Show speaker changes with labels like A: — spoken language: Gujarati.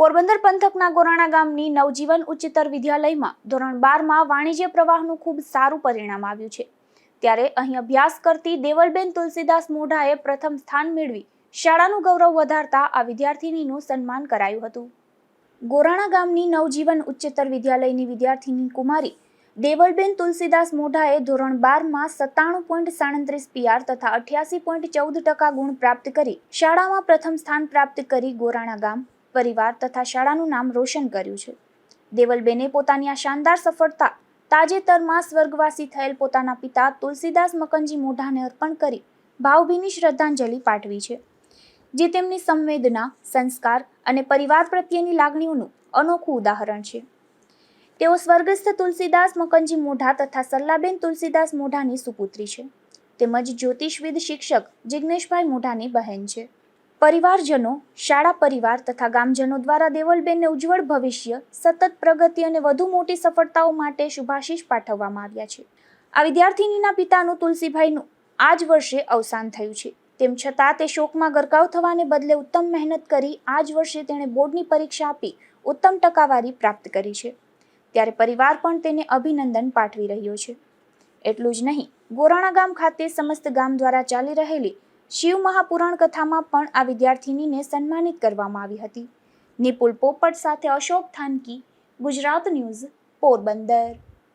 A: પોરબંદર પંથકના ગોરાણા ગામની નવજીવન ઉચ્ચતર વિદ્યાલયમાં ધોરણ 12માં વાણિજ્ય પ્રવાહનું ખૂબ સારું પરિણામ આવ્યું છે। ત્યારે અહીં અભ્યાસ કરતી દેવલબેન તુલસીદાસ મોઢાએ પ્રથમ સ્થાન મેળવી શાળાનું ગૌરવ વધારતા આ વિદ્યાર્થિનીનું સન્માન કરાયું હતું। ગોરાણા ગામની નવજીવન ઉચ્ચતર વિદ્યાલયની વિદ્યાર્થિની કુમારી દેવલબેન તુલસીદાસ મોઢાએ ધોરણ 12માં 97.37 PR તથા 88.14% ગુણ પ્રાપ્ત કરી શાળામાં પ્રથમ સ્થાન પ્રાપ્ત કરી ગોરાણા ગામ પરિવાર તથા શાળાનું નામ રોશન કર્યું છે। દેવલબેને પોતાની આ શાનદાર સફળતા તાજેતરમાં સ્વર્ગવાસી થયેલ પોતાના પિતા તુલસીદાસ મકનજી મોઢાને અર્પણ કરી ભાવભીની શ્રદ્ધાંજલિ પાઠવી છે, જે તેમની સંવેદના, સંસ્કાર અને પરિવાર પ્રત્યેની લાગણીઓનું અનોખું ઉદાહરણ છે। તેઓ સ્વર્ગસ્થ તુલસીદાસ મકનજી મોઢા તથા સરલાબેન તુલસીદાસ મોઢાની સુપુત્રી છે, તેમજ જ્યોતિષવિદ શિક્ષક જિગ્નેશભાઈ મોઢાની બહેન છે। પરિવારજનો, શાળા પરિવાર તથા ગામજનો દ્વારા દેવલબેનને ઉજ્જવળ ભવિષ્ય, સતત પ્રગતિ અને વધુ મોટી સફળતાઓ માટે શુભાશીષ પાઠવવામાં આવ્યા છે। આ વિદ્યાર્થિનીના પિતાનું તુલસીભાઈનું આ જ વર્ષે અવસાન થયું છે, તેમ છતાં તે શોકમાં ગરકાવ થવાને બદલે ઉત્તમ મહેનત કરી આ જ વર્ષે તેણે બોર્ડની પરીક્ષા આપી ઉત્તમ ટકાવારી પ્રાપ્ત કરી છે। ત્યારે પરિવાર પણ તેને અભિનંદન પાઠવી રહ્યો છે। એટલું જ નહીં, ગોરાણા ગામ ખાતે સમસ્ત ગામ દ્વારા ચાલી રહેલી શિવ મહાપુરાણ કથામાં પણ આ વિદ્યાર્થિનીને સન્માનિત કરવામાં આવી હતી। નિપુલ પોપટ સાથે અશોક થાનકી, ગુજરાત ન્યૂઝ, પોરબંદર।